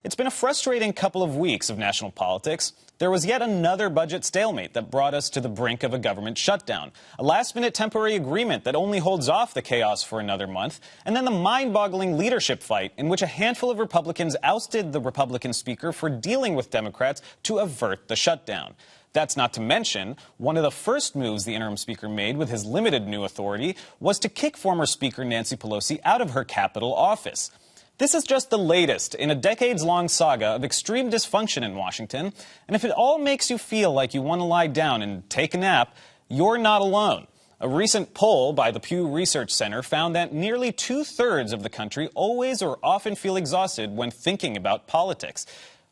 It's been a frustrating couple of weeks of national politics. There was yet another budget stalemate that brought us to the brink of a government shutdown, a last-minute temporary agreement that only holds off the chaos for another month, and then the mind-boggling leadership fight in which a handful of Republicans ousted the Republican speaker for dealing with Democrats to avert the shutdown. That's not to mention, one of the first moves the interim speaker made with his limited new authority was to kick former Speaker Nancy Pelosi out of her Capitol office. This is just the latest in a decades-long saga of extreme dysfunction in Washington, and if it all makes you feel like you want to lie down and take a nap, you're not alone. A recent poll by the Pew Research Center found that nearly two-thirds of the country always or often feel exhausted when thinking about politics.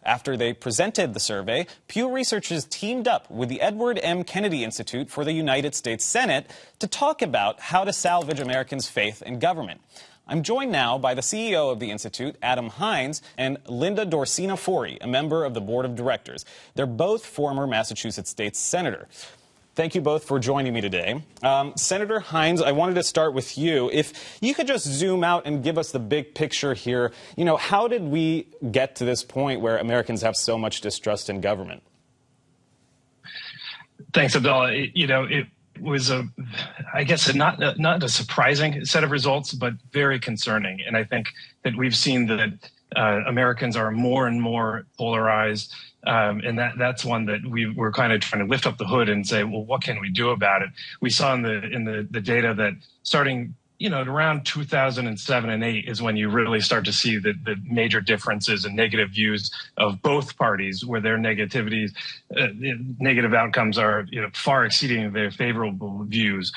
After they presented the survey, Pew researchers teamed up with the Edward M. Kennedy Institute for the United States Senate to talk about how to salvage Americans' faith in government. I'm joined now by the CEO of the Institute, Hinds, and Linda Dorcena Forry, a member of the board of directors. They're both former Massachusetts state senator. Thank you both for joining me today. Senator Hinds, I wanted to start with you. If you could just zoom out and give us the big picture here, how did we get to this point where Americans have so much distrust in government? Thanks, Abdallah. It was I guess not a surprising set of results, but very concerning. And I think that we've seen that Americans are more and more polarized. And that's one that we're kind of trying to lift up the hood and say, well, what can we do about it? We saw in the data that starting around 2007 and 8 is when you really start to see the major differences and negative views of both parties, where their negative outcomes are far exceeding their favorable views.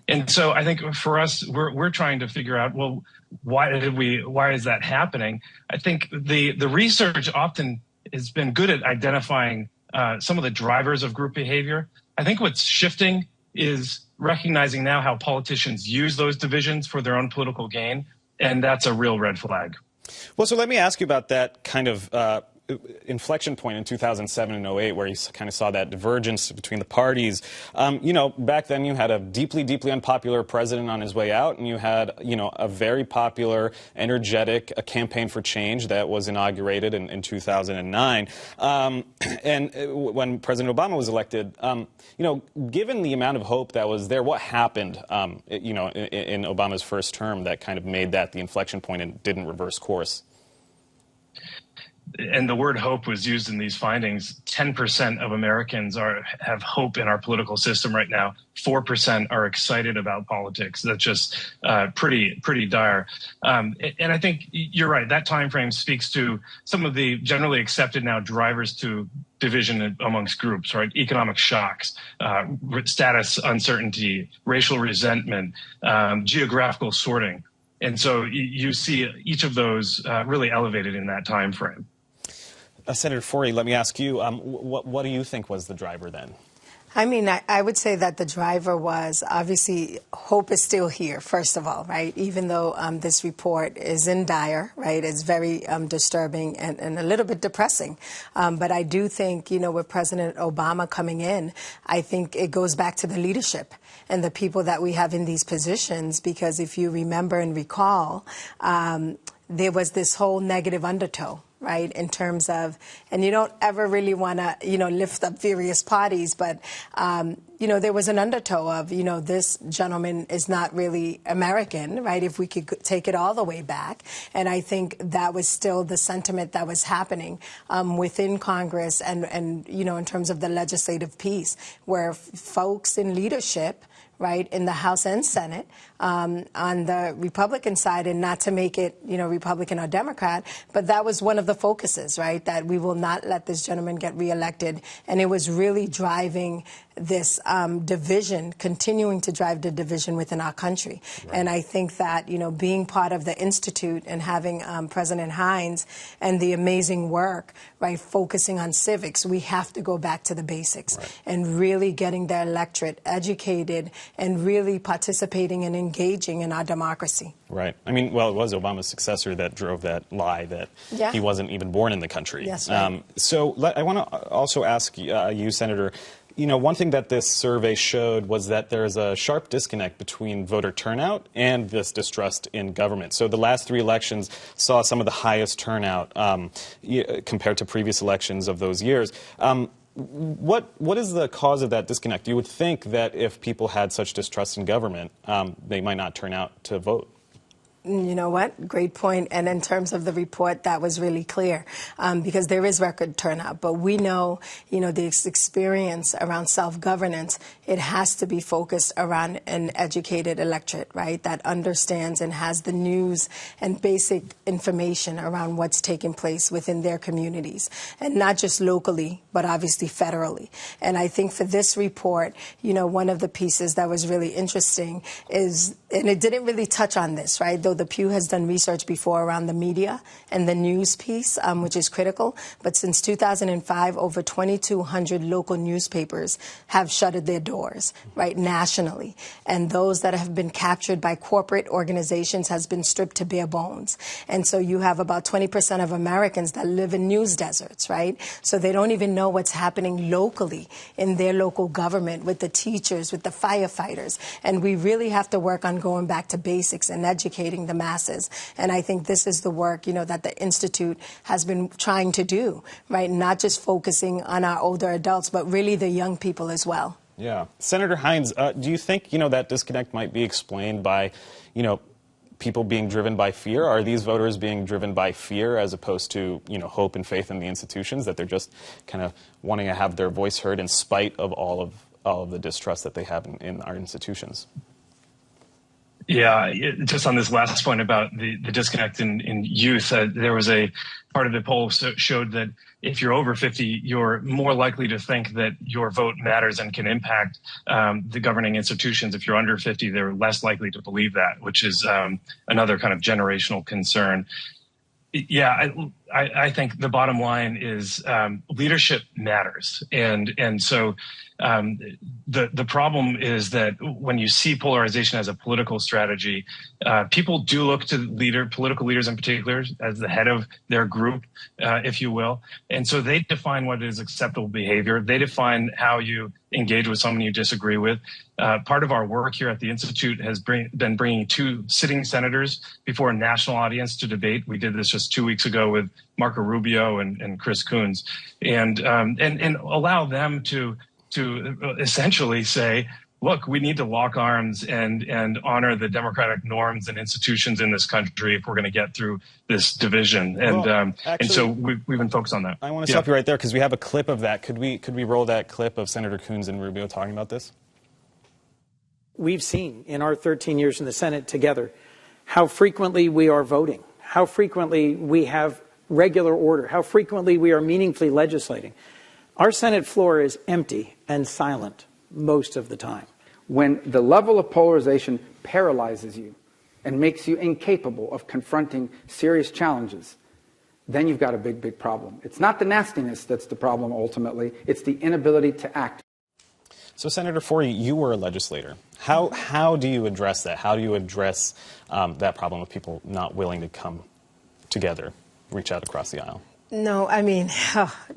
And so I think for us, we're trying to figure out, well, why is that happening? I think the research often has been good at identifying some of the drivers of group behavior. I think what's shifting is recognizing now how politicians use those divisions for their own political gain, and that's a real red flag. Well, so let me ask you about that kind of inflection point in 2007 and 08, where you kind of saw that divergence between the parties. Back then you had a deeply, deeply unpopular president on his way out, and you had, a very popular, energetic campaign for change that was inaugurated in 2009. And when President Obama was elected, given the amount of hope that was there, what happened, in Obama's first term that kind of made that the inflection point and didn't reverse course? And the word hope was used in these findings. 10% of Americans have hope in our political system right now. 4% are excited about politics. That's just pretty dire. And I think you're right. That time frame speaks to some of the generally accepted now drivers to division amongst groups, right? Economic shocks, status uncertainty, racial resentment, geographical sorting. And so you see each of those really elevated in that time frame. Senator Forry, let me ask you, what do you think was the driver then? I mean, I would say that the driver was, obviously, hope is still here, first of all, right? Even though this report is in dire, right? It's very disturbing and a little bit depressing. But I do think, with President Obama coming in, I think it goes back to the leadership and the people that we have in these positions, because if you remember and recall, there was this whole negative undertow, right, in terms of, and you don't ever really want to, lift up various parties, but, there was an undertow of, this gentleman is not really American, right, if we could take it all the way back. And I think that was still the sentiment that was happening within Congress and, in terms of the legislative piece, where folks in leadership, right, in the House and Senate, on the Republican side, and not to make it, Republican or Democrat, but that was one of the focuses, right, that we will not let this gentleman get reelected. And it was really driving this division, continuing to drive the division within our country. Right. And I think that, being part of the Institute and having President Hinds and the amazing work, right, focusing on civics, we have to go back to the basics, right, and really getting the electorate educated and really participating and engaging in our democracy. Right. I mean, well, it was Obama's successor that drove that lie that he wasn't even born in the country. Yes, right. So I want to also ask you, Senator, One thing that this survey showed was that there's a sharp disconnect between voter turnout and this distrust in government. So the last 3 elections saw some of the highest turnout compared to previous elections of those years. What is the cause of that disconnect? You would think that if people had such distrust in government, they might not turn out to vote. You know what? Great point. And in terms of the report, that was really clear because there is record turnout. But we know, the experience around self-governance, it has to be focused around an educated electorate, right, that understands and has the news and basic information around what's taking place within their communities, and not just locally, but obviously federally. And I think for this report, one of the pieces that was really interesting is, and it didn't really touch on this, right, though the Pew has done research before around the media and the news piece, which is critical. But since 2005, over 2,200 local newspapers have shuttered their doors, right, nationally. And those that have been captured by corporate organizations has been stripped to bare bones. And so you have about 20% of Americans that live in news deserts, right? So they don't even know what's happening locally in their local government with the teachers, with the firefighters. And we really have to work on going back to basics and educating the masses. And I think this is the work, that the Institute has been trying to do, right? Not just focusing on our older adults, but really the young people as well. Yeah. Senator Hinds, do you think, that disconnect might be explained by, people being driven by fear? Are these voters being driven by fear as opposed to, hope and faith in the institutions, that they're just kind of wanting to have their voice heard in spite of all of the distrust that they have in our institutions? Yeah, just on this last point about the disconnect in youth, there was a part of the poll showed that if you're over 50, you're more likely to think that your vote matters and can impact the governing institutions. If you're under 50, they're less likely to believe that, which is another kind of generational concern. Yeah, I think the bottom line is leadership matters, and so the problem is that when you see polarization as a political strategy, people do look to political leaders in particular as the head of their group, if you will, and so they define what is acceptable behavior. They define how you engage with someone you disagree with. Part of our work here at the Institute has been bringing 2 sitting senators before a national audience to debate. We did this just 2 weeks ago with Marco Rubio and Chris Coons, and allow them to essentially say, look, we need to lock arms and honor the democratic norms and institutions in this country if we're going to get through this division. And so we've been focused on that. I want to stop you right there because we have a clip of that. Could we roll that clip of Senator Coons and Rubio talking about this? We've seen in our 13 years in the Senate together how frequently we are voting, how frequently we have regular order, how frequently we are meaningfully legislating. Our Senate floor is empty and silent most of the time. When the level of polarization paralyzes you and makes you incapable of confronting serious challenges, then you've got a big, big problem. It's not the nastiness that's the problem ultimately, it's the inability to act. So, Senator Forry, you were a legislator. How do you address that? How do you address that problem of people not willing to come together, reach out across the aisle? No, I mean,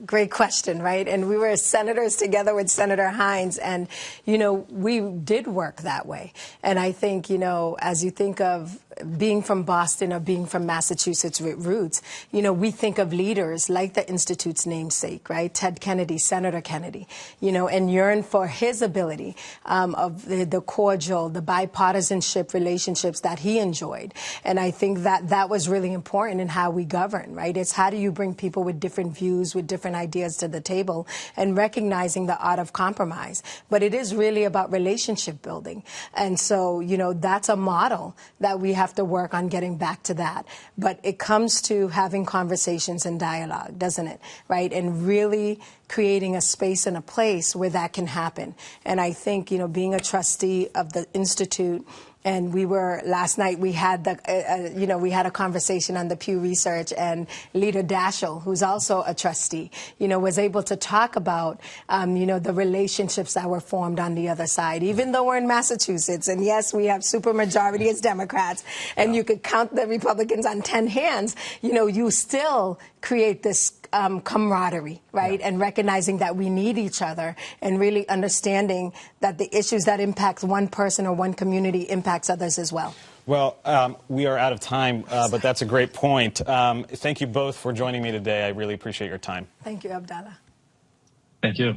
great question, right? And we were senators together with Senator Hinds, and, we did work that way. And I think, as you think of being from Boston or being from Massachusetts with roots, we think of leaders like the Institute's namesake, right? Ted Kennedy, Senator Kennedy, and yearn for his ability of the cordial, the bipartisanship relationships that he enjoyed. And I think that was really important in how we govern, right? It's how do you bring people with different views, with different ideas to the table, and recognizing the art of compromise. But it is really about relationship building. And so, that's a model that we have to work on getting back to that. But it comes to having conversations and dialogue, doesn't it? Right? And really creating a space and a place where that can happen. And I think, being a trustee of the Institute, and last night we had we had a conversation on the Pew Research, and Leader Daschle, who's also a trustee, was able to talk about, the relationships that were formed on the other side, even though we're in Massachusetts. And yes, we have supermajority as Democrats, and you could count the Republicans on 10 hands, you still create this camaraderie, right? And recognizing that we need each other and really understanding that the issues that impact one person or one community impacts others as well. Well, we are out of time, but that's a great point. Thank you both for joining me today. I really appreciate your time. Thank you, Abdallah. Thank you.